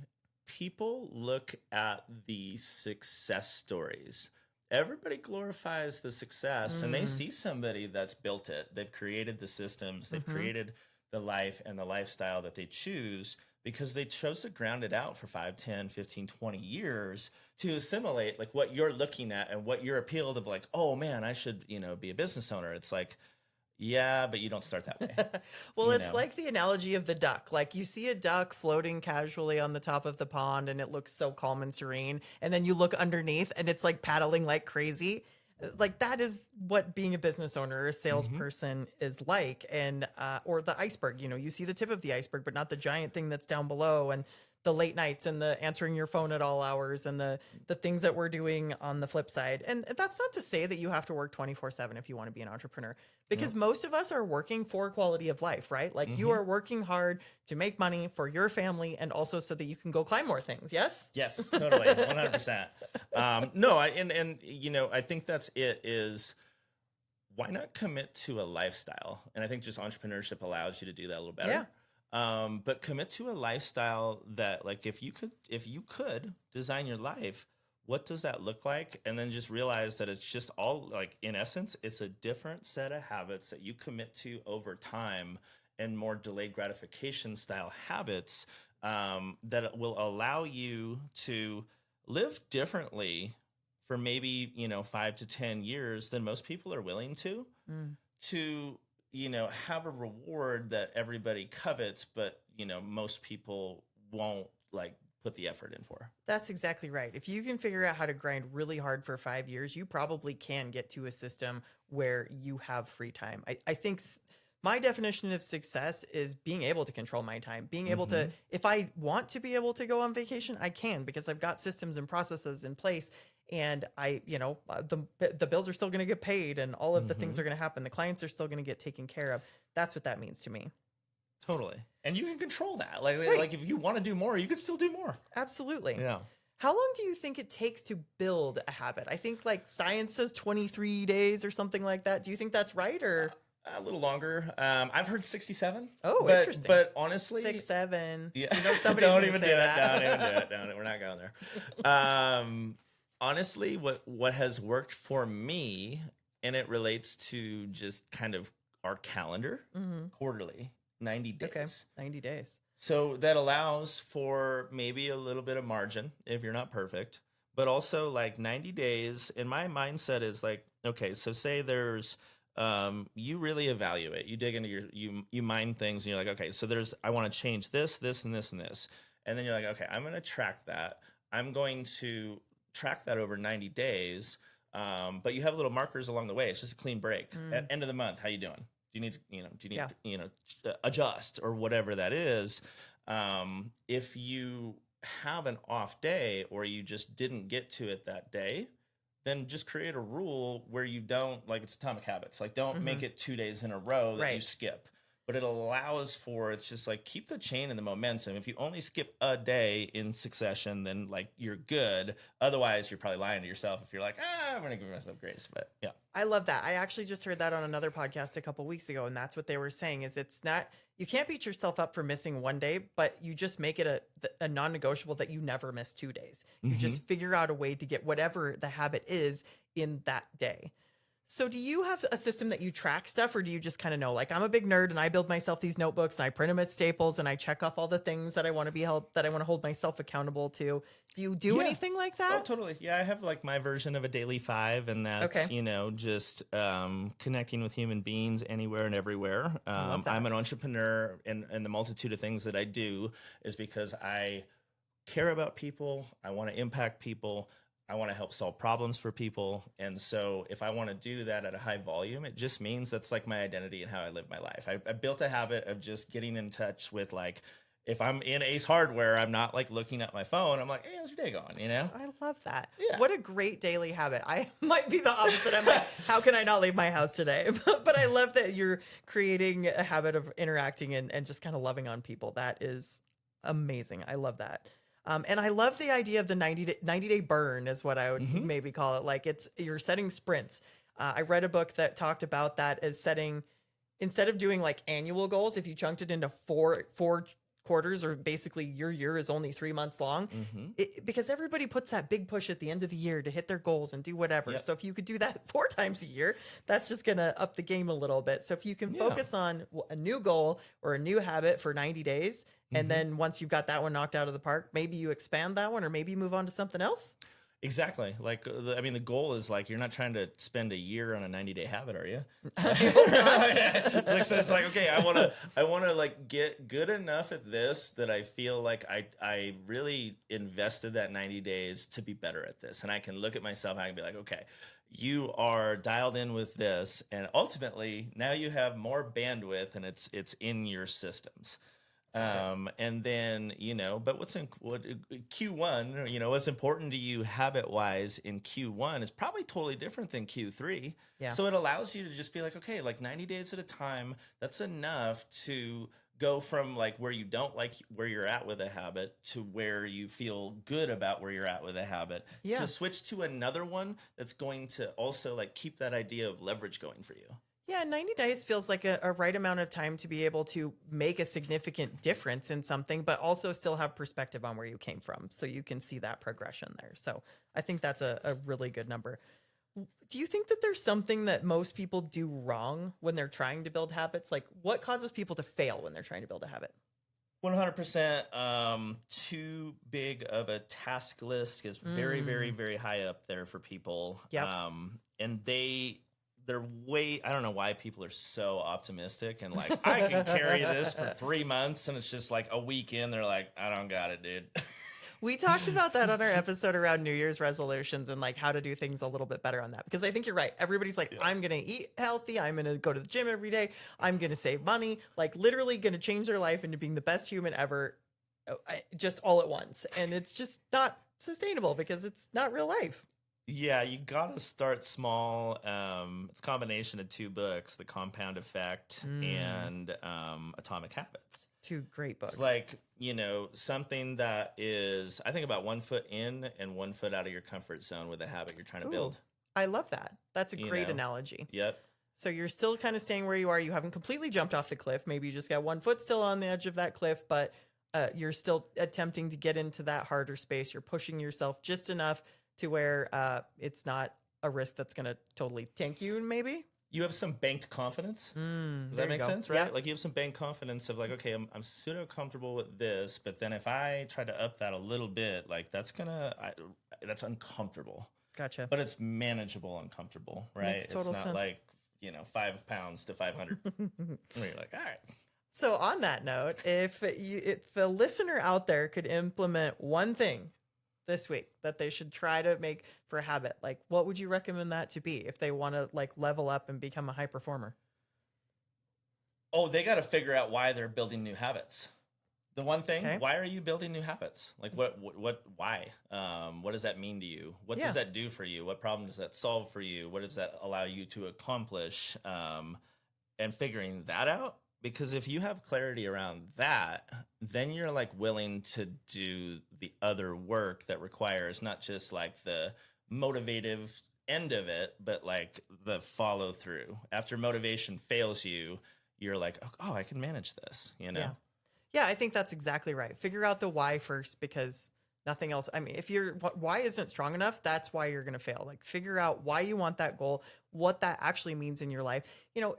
people look at the success stories. Everybody glorifies the success and they see somebody that's built it. They've created the systems, they've created the life and the lifestyle that they choose because they chose to ground it out for 5, 10, 15, 20 years to assimilate like what you're looking at and what your appeal of like, oh man, I should, be a business owner. It's like, yeah, but you don't start that way. Well, it's like the analogy of the duck. Like you see a duck floating casually on the top of the pond and it looks so calm and serene. And then you look underneath and it's like paddling like crazy. Like that is what being a business owner or a salesperson is like. And, or the iceberg, you see the tip of the iceberg, but not the giant thing that's down below. And the late nights and the answering your phone at all hours and the things that we're doing on the flip side. And that's not to say that you have to work 24/7 if you want to be an entrepreneur, because most of us are working for quality of life, right? Like you are working hard to make money for your family and also so that you can go climb more things. Yes? Yes, totally. 100%. No, I think that's it is why not commit to a lifestyle? And I think just entrepreneurship allows you to do that a little better. Yeah. But commit to a lifestyle that like, if you could design your life, what does that look like? And then just realize that it's just all like, in essence, it's a different set of habits that you commit to over time and more delayed gratification style habits, that will allow you to live differently for maybe, 5 to 10 years than most people are willing to have a reward that everybody covets, but, most people won't like put the effort in for. That's exactly right. If you can figure out how to grind really hard for 5 years, you probably can get to a system where you have free time. I think my definition of success is being able to control my time, being able to, if I want to be able to go on vacation, I can, because I've got systems and processes in place. And the bills are still going to get paid and all of the things are going to happen. The clients are still going to get taken care of. That's what that means to me. Totally. And you can control that. Like if you want to do more, you can still do more. Absolutely. Yeah. How long do you think it takes to build a habit? I think like science says 23 days or something like that. Do you think that's right or? A little longer. I've heard 67. Oh, interesting. But honestly, 6, 7. Yeah. Somebody's Don't even do it. that. Don't even do it. Don't. We're not going there. Honestly, what has worked for me, and it relates to just kind of our calendar, quarterly, 90 days. Okay, 90 days. So that allows for maybe a little bit of margin if you're not perfect, but also like 90 days. And my mindset is like, okay, so say there's, you really evaluate, you dig into you mine things and you're like, okay, so I want to change this, this, and this, and this. And then you're like, okay, I'm going to track that. I'm going to track that over 90 days. But you have little markers along the way. It's just a clean break. At end of the month, how you doing? Do you need to adjust or whatever that is? If you have an off day or you just didn't get to it that day, then just create a rule where you don't, like it's Atomic Habits, like don't make it 2 days in a row that you skip. But it allows for, it's just like keep the chain and the momentum. If you only skip a day in succession, then like you're good. Otherwise, you're probably lying to yourself if you're like, I'm going to give myself grace. But yeah. I love that. I actually just heard that on another podcast a couple weeks ago. And that's what they were saying is it's not, you can't beat yourself up for missing one day, but you just make it a non-negotiable that you never miss 2 days. You just figure out a way to get whatever the habit is in that day. So do you have a system that you track stuff, or do you just kind of know, like I'm a big nerd and I build myself these notebooks and I print them at Staples and I check off all the things that I want to be held, that I want to hold myself accountable to. Do you do anything like that? Oh, totally. Yeah. I have like my version of a daily 5, and that's, just connecting with human beings anywhere and everywhere. I'm an entrepreneur, and the multitude of things that I do is because I care about people. I want to impact people. I want to help solve problems for people. And so if I want to do that at a high volume, it just means that's like my identity and how I live my life. I built a habit of just getting in touch with like if I'm in Ace Hardware, I'm not like looking at my phone. I'm like, hey, how's your day going? You know? I love that. Yeah. What a great daily habit. I might be the opposite. I'm like, how can I not leave my house today? But I love that you're creating a habit of interacting and just kind of loving on people. That is amazing. I love that. And I love the idea of the 90-day burn is what I would maybe call it. Like you're setting sprints. I read a book that talked about that as setting, instead of doing like annual goals, if you chunked it into four quarters, or basically your year is only 3 months long, because everybody puts that big push at the end of the year to hit their goals and do whatever. So if you could do that 4 times a year, that's just going to up the game a little bit. So if you can focus on a new goal or a new habit for 90 days, and then once you've got that one knocked out of the park, maybe you expand that one, or maybe you move on to something else. Like, I mean, the goal is like, you're not trying to spend a year on a 90-day habit, are you? So it's like, okay, I want to like get good enough at this that I feel like I really invested that 90 days to be better at this. And I can look at myself and I can be like, okay, you are dialed in with this. And ultimately now you have more bandwidth and it's in your systems. And then, but what Q1, what's important to you habit wise in Q1 is probably totally different than Q3. Yeah. So it allows you to just be like, okay, like 90 days at a time, that's enough to go from like where you don't like where you're at with a habit to where you feel good about where you're at with a habit, to switch to another one that's going to also like keep that idea of leverage going for you. Yeah, 90 days feels like a right amount of time to be able to make a significant difference in something, but also still have perspective on where you came from. So you can see that progression there. So I think that's a really good number. Do you think that there's something that most people do wrong when they're trying to build habits? Like what causes people to fail when they're trying to build a habit? 100%. Too big of a task list is very, very, very high up there for people. Yep. And they're I don't know why people are so optimistic and like, I can carry this for 3 months, and it's just like a week in, they're like, I don't got it, dude. We talked about that on our episode around New Year's resolutions and like how to do things a little bit better on that. Because I think you're right. Everybody's like, I'm going to eat healthy. I'm going to go to the gym every day. I'm going to save money, like literally going to change their life into being the best human ever, just all at once. And it's just not sustainable because it's not real life. Yeah, you got to start small. It's a combination of 2 books, The Compound Effect and Atomic Habits. 2 great books. It's like, something that is, I think, about 1 foot in and 1 foot out of your comfort zone with a habit you're trying to build. I love that. That's a great analogy. Yep. So you're still kind of staying where you are. You haven't completely jumped off the cliff. Maybe you just got 1 foot still on the edge of that cliff, but you're still attempting to get into that harder space. You're pushing yourself just enough to where it's not a risk that's going to totally tank you, maybe. You have some banked confidence. Does that make sense, right? Yeah. Like you have some banked confidence of like, okay, I'm pseudo comfortable with this, but then if I try to up that a little bit, like that's uncomfortable. Gotcha. But it's manageable uncomfortable, right? Makes total it's not sense. Like, 5 pounds to 500. And you're like, all right. So on that note, if a listener out there could implement one thing this week that they should try to make for a habit, like what would you recommend that to be if they want to like level up and become a high performer? Oh, they got to figure out why they're building new habits. The one thing, why are you building new habits? Like why? What does that mean to you? What does that do for you? What problem does that solve for you? What does that allow you to accomplish? And figuring that out. Because if you have clarity around that, then you're like willing to do the other work that requires not just like the motivative end of it, but like the follow through. After motivation fails you, you're like, oh, I can manage this, Yeah, I think that's exactly right. Figure out the why first, because nothing else. I mean, if your why isn't strong enough, that's why you're going to fail. Like figure out why you want that goal, what that actually means in your life.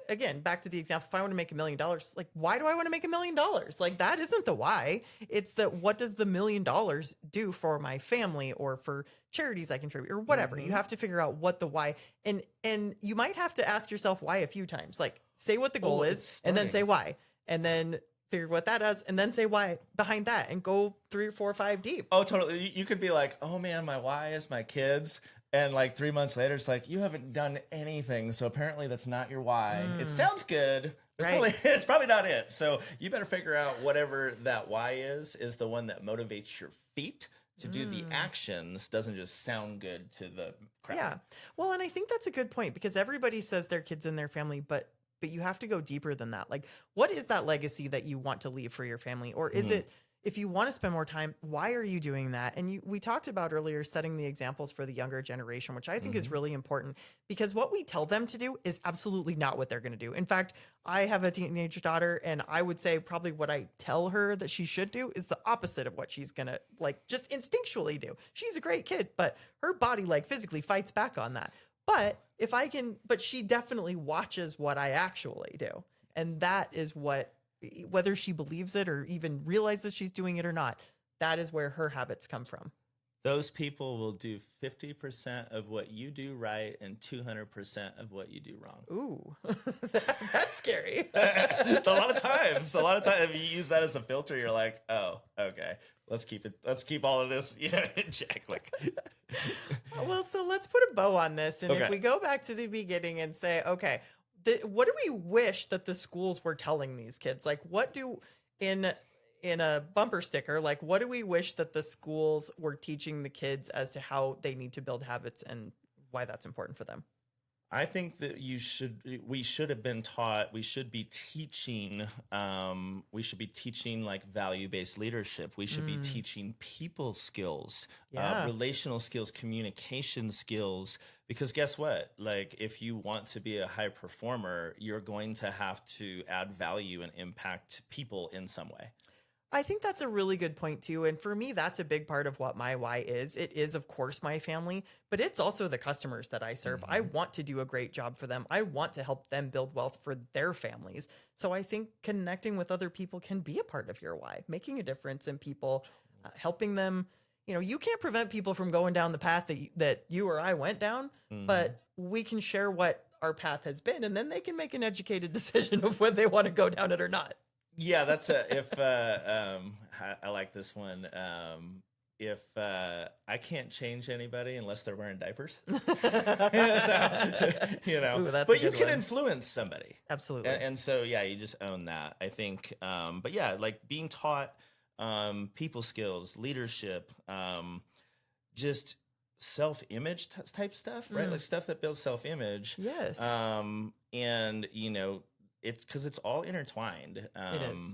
Again, back to the example, if I want to make $1 million, like, why do I want to make $1 million? Like, that isn't the why. It's the, what does the $1 million do for my family or for charities I contribute or whatever. You have to figure out what the why, and you might have to ask yourself why a few times, like say what the goal is and then say why, and then figure what that does, and then say why behind that, and go 3 or 4 or 5 deep. Oh, totally. You could be like, oh man, my why is my kids. And like 3 months later, it's like, you haven't done anything. So apparently that's not your why. It sounds good. It's probably not it. So you better figure out whatever that why is the one that motivates your feet to do the actions. Doesn't just sound good to the crowd. Yeah. Well, and I think that's a good point, because everybody says their kids in their family, but you have to go deeper than that. Like, what is that legacy that you want to leave for your family? Or is it, if you want to spend more time, why are you doing that? And we talked about earlier setting the examples for the younger generation, which I think is really important, because what we tell them to do is absolutely not what they're going to do. In fact, I have a teenage daughter, and I would say probably what I tell her that she should do is the opposite of what she's going to like just instinctually do. She's a great kid, but her body like physically fights back on that. But she definitely watches what I actually do. And that is what, whether she believes it or even realizes she's doing it or not, that is where her habits come from. Those people will do 50% of what you do right and 200% of what you do wrong. Ooh, that's scary. A lot of times, if you use that as a filter, you're like, oh, okay, let's keep all of this, in check. Like, well, so let's put a bow on this. And if we go back to the beginning and say, okay, what do we wish that the schools were telling these kids? Like, what do in a bumper sticker, like, what do we wish that the schools were teaching the kids as to how they need to build habits and why that's important for them? I think that we should have been taught, we should be teaching like value-based leadership. We should be teaching people skills, relational skills, communication skills, because guess what? Like, if you want to be a high performer, you're going to have to add value and impact people in some way. I think that's a really good point too. And for me, that's a big part of what my why is. It is, of course, my family, but it's also the customers that I serve. I want to do a great job for them. I want to help them build wealth for their families. So I think connecting with other people can be a part of your why, making a difference in people, helping them. You can't prevent people from going down the path that you or I went down, but we can share what our path has been, and then they can make an educated decision of whether they want to go down it or not. Yeah, that's I like this one. If I can't change anybody unless they're wearing diapers, Ooh, but you can influence somebody. Absolutely. And so, yeah, you just own that, I think. But yeah, like being taught people skills, leadership, just self-image type stuff, right? Like stuff that builds self-image. Yes. And it's because it's all intertwined. It is.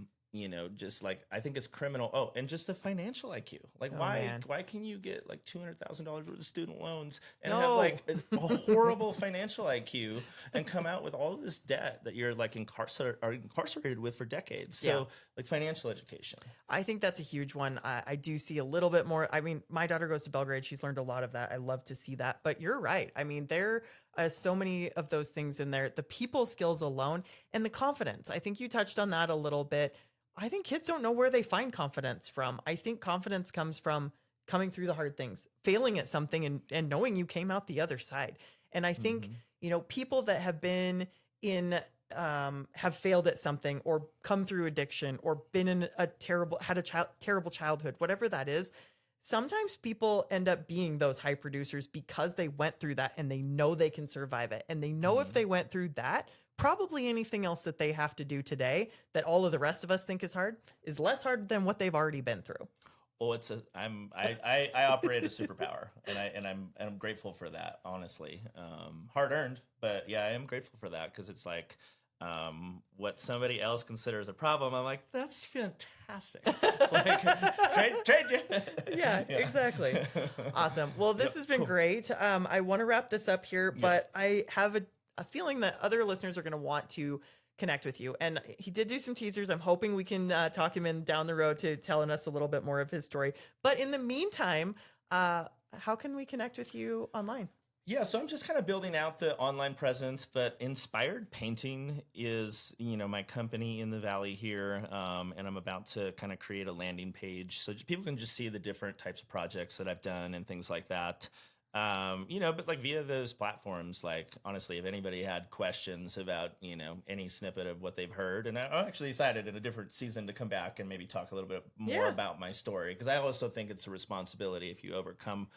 Just like, I think it's criminal. Oh, and just the financial IQ. Like, why can you get like $200,000 worth of student loans and have like a horrible financial IQ and come out with all of this debt that you're like incarcerated with for decades? So like financial education. I think that's a huge one. I do see a little bit more. I mean, my daughter goes to Belgrade. She's learned a lot of that. I love to see that. But you're right. I mean, there are so many of those things in there. The people skills alone and the confidence. I think you touched on that a little bit. I think kids don't know where they find confidence from. I think confidence comes from coming through the hard things, failing at something and knowing you came out the other side. And I think, people that have been have failed at something or come through addiction or been in terrible childhood, whatever that is, sometimes people end up being those high producers because they went through that and they know they can survive it. And they know if they went through that, probably anything else that they have to do today that all of the rest of us think is hard is less hard than what they've already been through. Well, I operate a superpower, and I'm grateful for that. Honestly, hard earned, but yeah, I am grateful for that because it's like what somebody else considers a problem. I'm like, that's fantastic. Like, trade you. Yeah, exactly. Awesome. Well, this has been great. I want to wrap this up here, but I have a feeling that other listeners are going to want to connect with you. And he did do some teasers. I'm hoping we can talk him in down the road to telling us a little bit more of his story. But in the meantime, how can we connect with you online? Yeah, so I'm just kind of building out the online presence, but Inspired Painting is, my company in the Valley here, and I'm about to kind of create a landing page so people can just see the different types of projects that I've done and things like that. But like via those platforms, like honestly, if anybody had questions about, any snippet of what they've heard, and I'm actually excited in a different season to come back and maybe talk a little bit more about my story. Cause I also think it's a responsibility if you overcome,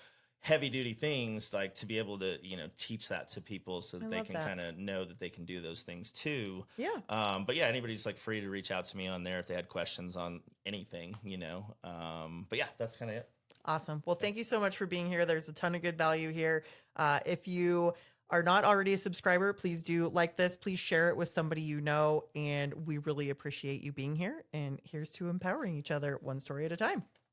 heavy duty things, like to be able to, teach that to people so that I they love can that. kind of know that they can do those things too. Yeah. But yeah, anybody's like free to reach out to me on there if they had questions on anything, but yeah, that's kind of it. Awesome. Well, thank you so much for being here. There's a ton of good value here. If you are not already a subscriber, please do like this. Please share it with somebody you know. And we really appreciate you being here. And here's to empowering each other one story at a time.